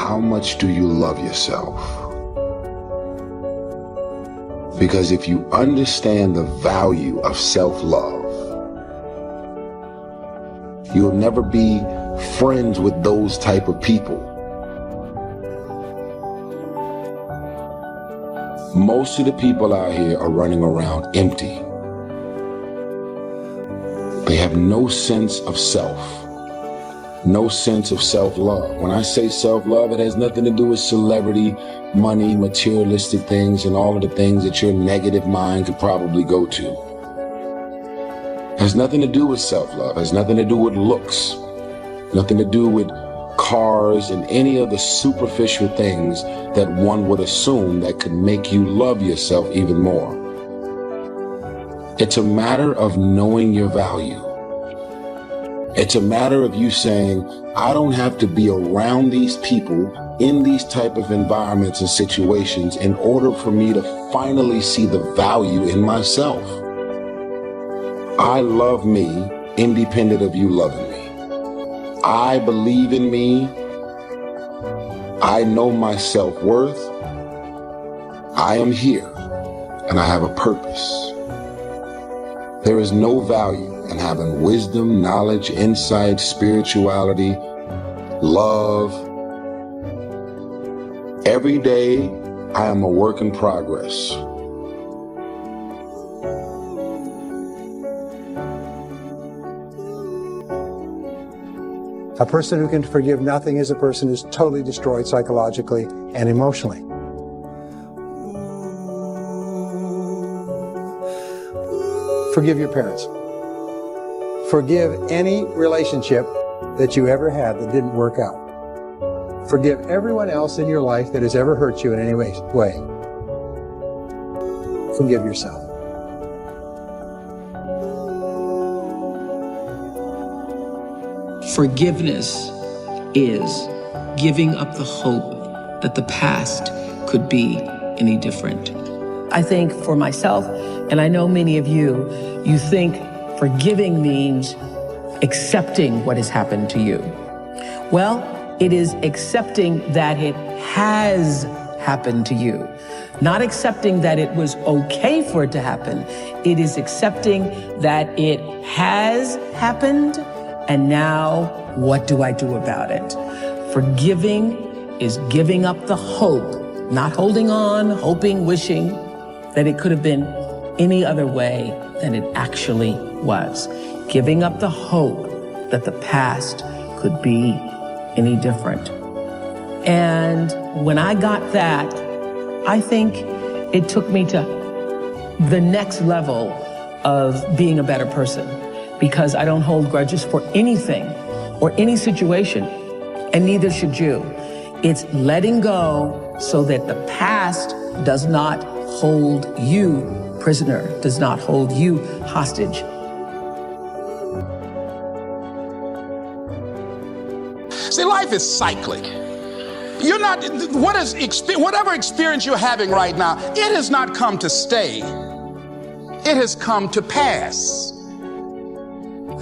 how much do you love yourself? Because if you understand the value of self-love, you'll never be friends with those type of people. Most of the people out here are running around empty. They have no sense of self, no sense of self-love. When I say self-love, it has nothing to do with celebrity, money, materialistic things, and all of the things that your negative mind could probably go to. It has nothing to do with self-love. It has nothing to do with looks, nothing to do with cars and any of the superficial things that one would assume that could make you love yourself even more. It's a matter of knowing your value. It's a matter of you saying, I don't have to be around these people in these type of environments and situations in order for me to finally see the value in myself. I love me independent of you loving me. I believe in me. I know my self-worth. I am here and I have a purpose. There is no value in having wisdom, knowledge, insight, spirituality, love. Every day, I am a work in progress. A person who can forgive nothing is a person who's totally destroyed psychologically and emotionally. Forgive your parents. Forgive any relationship that you ever had that didn't work out. Forgive everyone else in your life that has ever hurt you in any way. Forgive yourself. Forgiveness is giving up the hope that the past could be any different. I think for myself, and I know many of you, you think forgiving means accepting what has happened to you. Well, it is accepting that it has happened to you. Not accepting that it was okay for it to happen. It is accepting that it has happened, and now what do I do about it? Forgiving is giving up the hope, not holding on, hoping, wishing that it could have been any other way than it actually was. Giving up the hope that the past could be any different. And when I got that, I think it took me to the next level of being a better person, because I don't hold grudges for anything or any situation, and neither should you. It's letting go so that the past does not hold you prisoner, does not hold you hostage. See, life is cyclic. You're not, whatever experience you're having right now, it has not come to stay. It has come to pass.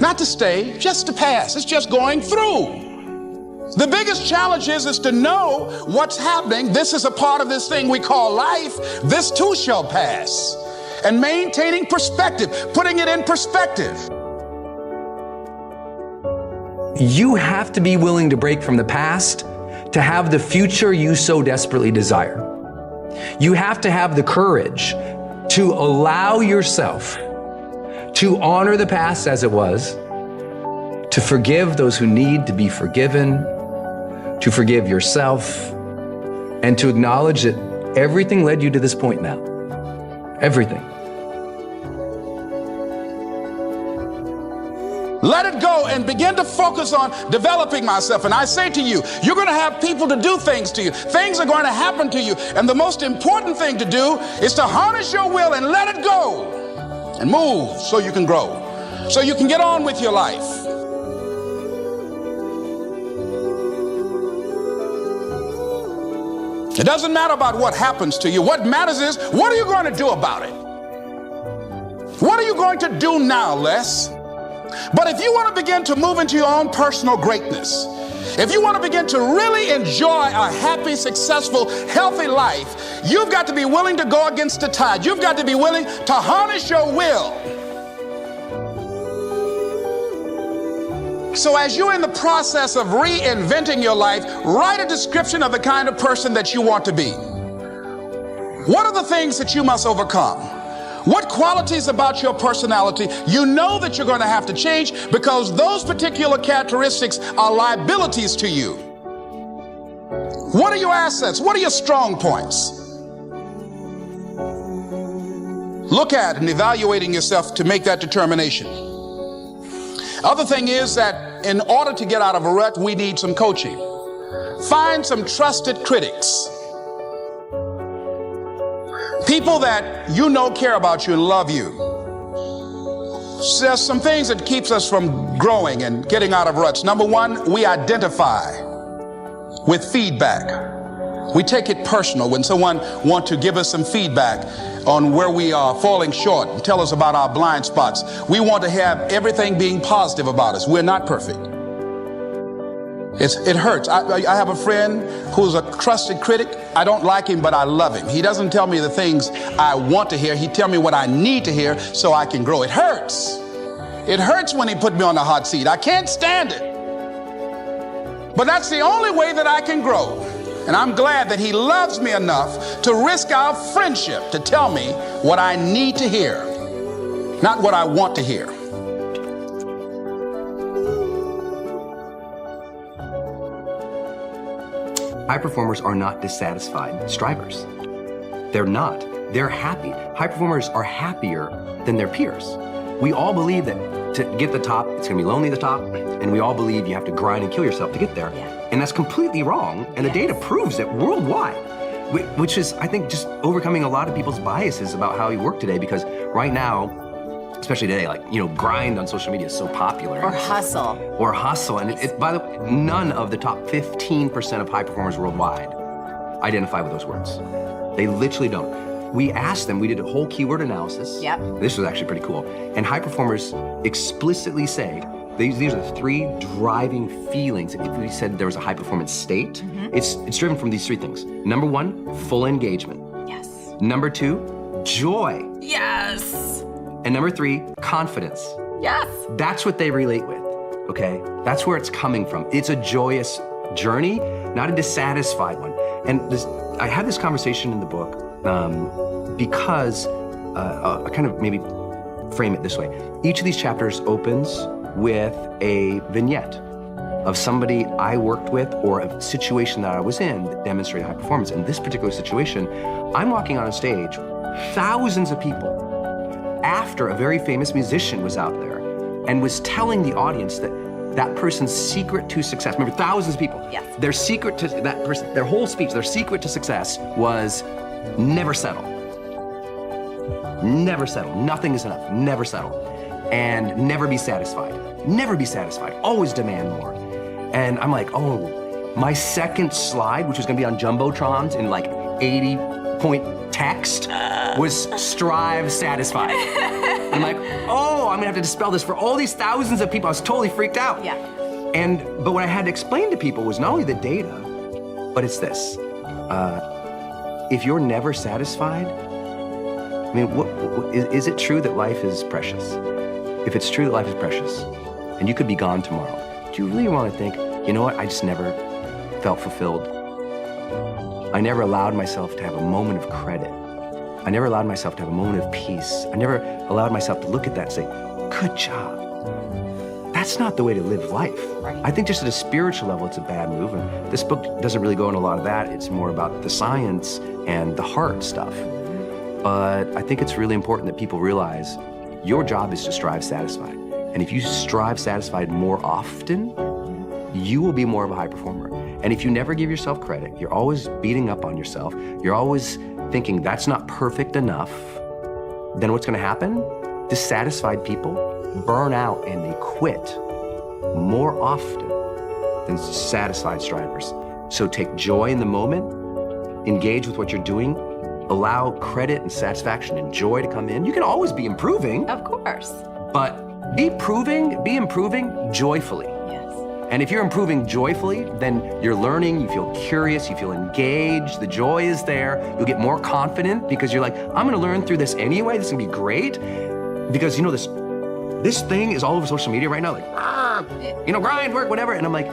Not to stay, just to pass. It's just going through. The biggest challenge is to know what's happening. This is a part of this thing we call life. This too shall pass. And maintaining perspective, putting it in perspective. You have to be willing to break from the past to have the future you so desperately desire. You have to have the courage to allow yourself to honor the past as it was, to forgive those who need to be forgiven, to forgive yourself, and to acknowledge that everything led you to this point now. Everything. Let it go and begin to focus on developing myself. And I say to you, you're going to have people to do things to you. Things are going to happen to you. And the most important thing to do is to harness your will and let it go and move so you can grow, so you can get on with your life. It doesn't matter about what happens to you. What matters is, what are you going to do about it? What are you going to do now, Les? But if you want to begin to move into your own personal greatness, If you want to begin to really enjoy a happy, successful, healthy life, you've got to be willing to go against the tide. You've got to be willing to harness your will. So as you're in the process of reinventing your life, write a description of the kind of person that you want to be. What are the things that you must overcome? What qualities about your personality you know that you're going to have to change because those particular characteristics are liabilities to you? What are your assets? What are your strong points? Look at and evaluating yourself to make that determination. Other thing is that in order to get out of a rut, we need some coaching. Find some trusted critics. People that you know care about you and love you. There's some things that keeps us from growing and getting out of ruts. Number one, we identify with feedback. We take it personal when someone wants to give us some feedback on where we are falling short and tell us about our blind spots. We want to have everything being positive about us. We're not perfect. It hurts. I have a friend who's a trusted critic. I don't like him, but I love him. He doesn't tell me the things I want to hear. He tells me what I need to hear so I can grow. It hurts. It hurts when he put me on the hot seat. I can't stand it. But that's the only way that I can grow. And I'm glad that he loves me enough to risk our friendship to tell me what I need to hear, not what I want to hear. High performers are not dissatisfied strivers. They're not. They're happy. High performers are happier than their peers. We all believe that to get to the top, it's gonna be lonely at the top, and we all believe you have to grind and kill yourself to get there. Yeah. And that's completely wrong, and the data proves it worldwide, which is, I think, just overcoming a lot of people's biases about how you work today, because right now, especially today, like, grind on social media is so popular. Or hustle. Or hustle. And by the way, none of the top 15% of high performers worldwide identify with those words. They literally don't. We asked them, we did a whole keyword analysis. Yep. This was actually pretty cool. And high performers explicitly say, these are the 3 driving feelings. If we said there was a high performance state, it's driven from these 3 things. Number 1, full engagement. Yes. Number 2, joy. Yes. And number 3, confidence. Yes. That's what they relate with, okay? That's where it's coming from. It's a joyous journey, not a dissatisfied one. And I had this conversation in the book because I kind of maybe frame it this way. Each of these chapters opens with a vignette of somebody I worked with or a situation that I was in that demonstrated high performance. In this particular situation, I'm walking on a stage, thousands of people, after a very famous musician was out there and was telling the audience that person's secret to success, remember, thousands of people, yes. Their secret to that person, their whole speech, their secret to success was never settle. Never settle. Nothing is enough. Never settle. And never be satisfied. Never be satisfied. Always demand more. And I'm like, oh, my second slide, which was gonna be on Jumbotrons in like 80-point text, was strive satisfied. And I'm like, oh, I'm gonna have to dispel this for all these thousands of people. I was totally freaked out. Yeah. But what I had to explain to people was not only the data, but it's this. If you're never satisfied, I mean, is it true that life is precious? If it's true that life is precious, and you could be gone tomorrow, do you really want to think, you know what, I just never felt fulfilled? I never allowed myself to have a moment of credit. I never allowed myself to have a moment of peace. I never allowed myself to look at that and say, good job. That's not the way to live life. Right. I think just at a spiritual level, it's a bad move. And this book doesn't really go into a lot of that. It's more about the science and the heart stuff. But I think it's really important that people realize your job is to strive satisfied. And if you strive satisfied more often, you will be more of a high performer. And if you never give yourself credit, you're always beating up on yourself, you're always thinking that's not perfect enough, then what's gonna happen? Dissatisfied people burn out and they quit more often than satisfied strivers. So take joy in the moment, engage with what you're doing, allow credit and satisfaction and joy to come in. You can always be improving. Of course. But be improving joyfully. Yes. And if you're improving joyfully, then you're learning, you feel curious, you feel engaged, the joy is there, you'll get more confident because you're like, I'm gonna learn through this anyway, this is gonna be great. Because you know, this thing is all over social media right now, like, you know, grind, work, whatever. And I'm like,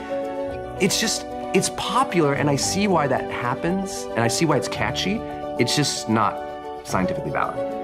it's popular, and I see why that happens, and I see why it's catchy. It's just not scientifically valid.